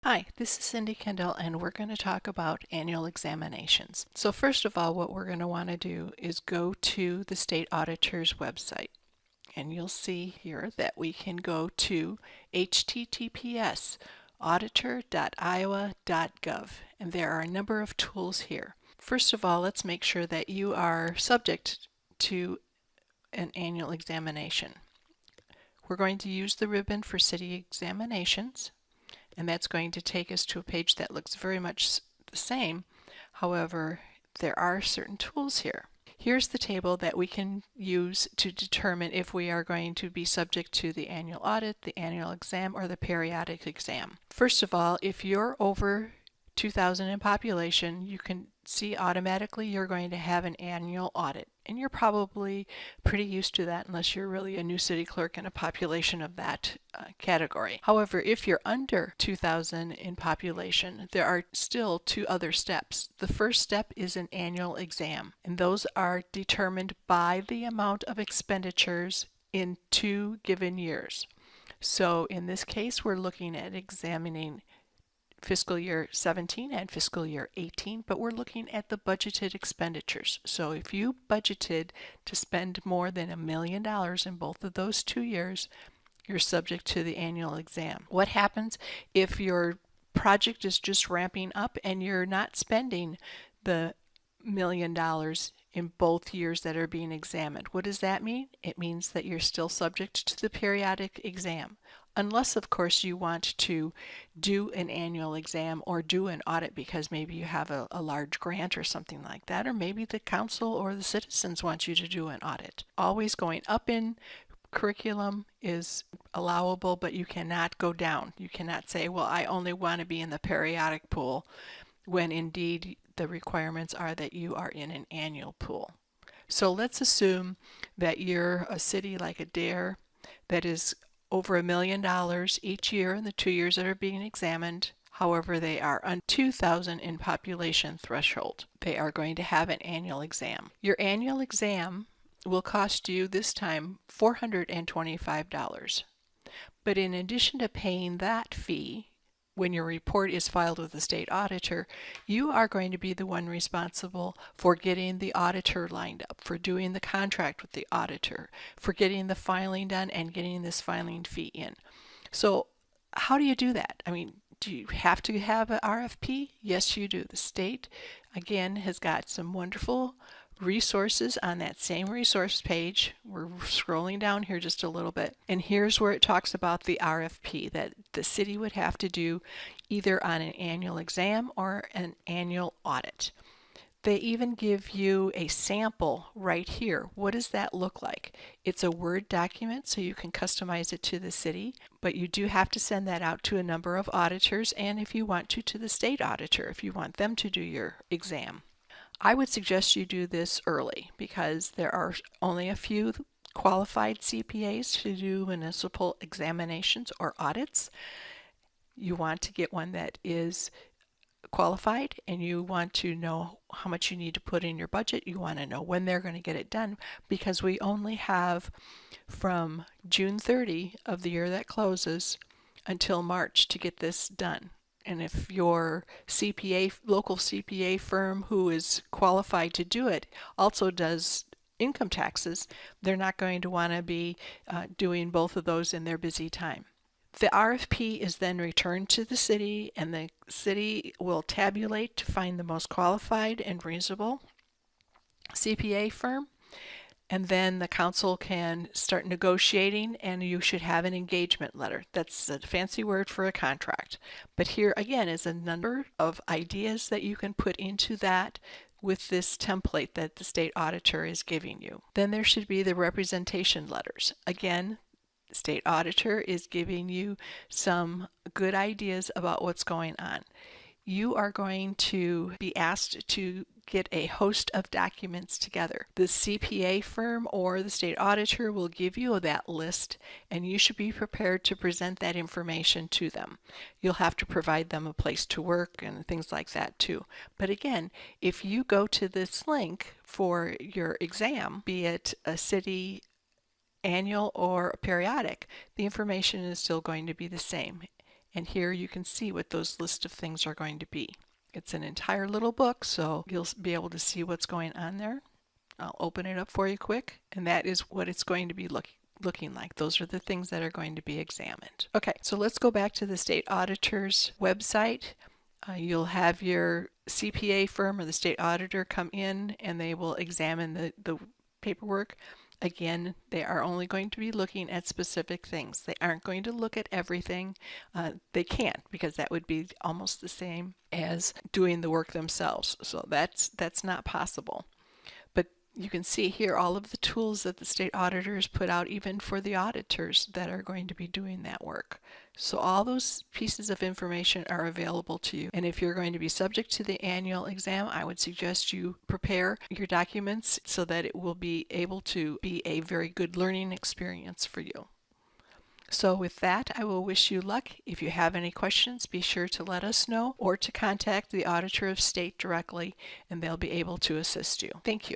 Hi, this is Cindy Kendall, and we're going to talk about annual examinations. So first of all, what we're going to want to do is go to the state auditor's website. And you'll see here that we can go to https auditor.iowa.gov, and there are a number of tools here. First of all, let's make sure that you are subject to an annual examination. We're going to use the ribbon for city examinations, and that's going to take us to a page that looks very much the same. However, there are certain tools here. Here's the table that we can use to determine if we are going to be subject to the annual audit, the annual exam, or the periodic exam. First of all, if you're over 2,000 in population, you can see automatically you're going to have an annual audit. And you're probably pretty used to that unless you're really a new city clerk in a population of that category. However, if you're under 2,000 in population, there are still two other steps. The first step is an annual exam, and those are determined by the amount of expenditures in 2 given years. So in this case, we're looking at examining fiscal year 17 and fiscal year 18, but we're looking at the budgeted expenditures. So if you budgeted to spend more than $1 million in both of those 2 years, you're subject to the annual exam. What happens if your project is just ramping up and you're not spending the $1 million in both years that are being examined? What does that mean? It means that you're still subject to the periodic exam. Unless, of course, you want to do an annual exam or do an audit because maybe you have a large grant or something like that, or maybe the council or the citizens want you to do an audit. Always going up in curriculum is allowable, but you cannot go down. You cannot say, well, I only want to be in the periodic pool, when indeed the requirements are that you are in an annual pool. So let's assume that you're a city like Adair that is over $1 million each year in the 2 years that are being examined. However, they are on 2,000 in population threshold. They are going to have an annual exam. Your annual exam will cost you this time $425. But in addition to paying that fee, when your report is filed with the state auditor, you are going to be the one responsible for getting the auditor lined up, for doing the contract with the auditor, for getting the filing done and getting this filing fee in. So how do you do that? I mean, do you have to have an RFP? Yes, you do. The state, again, has got some wonderful resources on that same resource page. We're scrolling down here just a little bit, and here's where it talks about the RFP that the city would have to do either on an annual exam or an annual audit. They even give you a sample right here. What does that look like? It's a Word document, so you can customize it to the city, but you do have to send that out to a number of auditors, and if you want to the state auditor, if you want them to do your exam. I would suggest you do this early because there are only a few qualified CPAs to do municipal examinations or audits. You want to get one that is qualified, and you want to know how much you need to put in your budget. You want to know when they're going to get it done, because we only have from June 30 of the year that closes until March to get this done. And if your local CPA firm who is qualified to do it also does income taxes, they're not going to want to be doing both of those in their busy time. The RFP is then returned to the city, and the city will tabulate to find the most qualified and reasonable CPA firm. And then the council can start negotiating, and you should have an engagement letter. That's a fancy word for a contract. But here again is a number of ideas that you can put into that with this template that the state auditor is giving you. Then there should be the representation letters. Again, the state auditor is giving you some good ideas about what's going on. You are going to be asked to get a host of documents together. The CPA firm or the state auditor will give you that list, and you should be prepared to present that information to them. You'll have to provide them a place to work and things like that too. But again, if you go to this link for your exam, be it a city annual or periodic, the information is still going to be the same. And here you can see what those list of things are going to be. It's an entire little book, so you'll be able to see what's going on there. I'll open it up for you quick, and that is what it's going to be looking like. Those are the things that are going to be examined. Okay, so let's go back to the state auditor's website. You'll have your CPA firm or the state auditor come in and they will examine the paperwork. Again, they are only going to be looking at specific things. They aren't going to look at everything. They can't, because that would be almost the same as doing the work themselves. So that's not possible. But you can see here all of the tools that the state auditors put out, even for the auditors that are going to be doing that work. So all those pieces of information are available to you. And if you're going to be subject to the annual exam, I would suggest you prepare your documents so that it will be able to be a very good learning experience for you. So with that, I will wish you luck. If you have any questions, be sure to let us know or to contact the Auditor of State directly, and they'll be able to assist you. Thank you.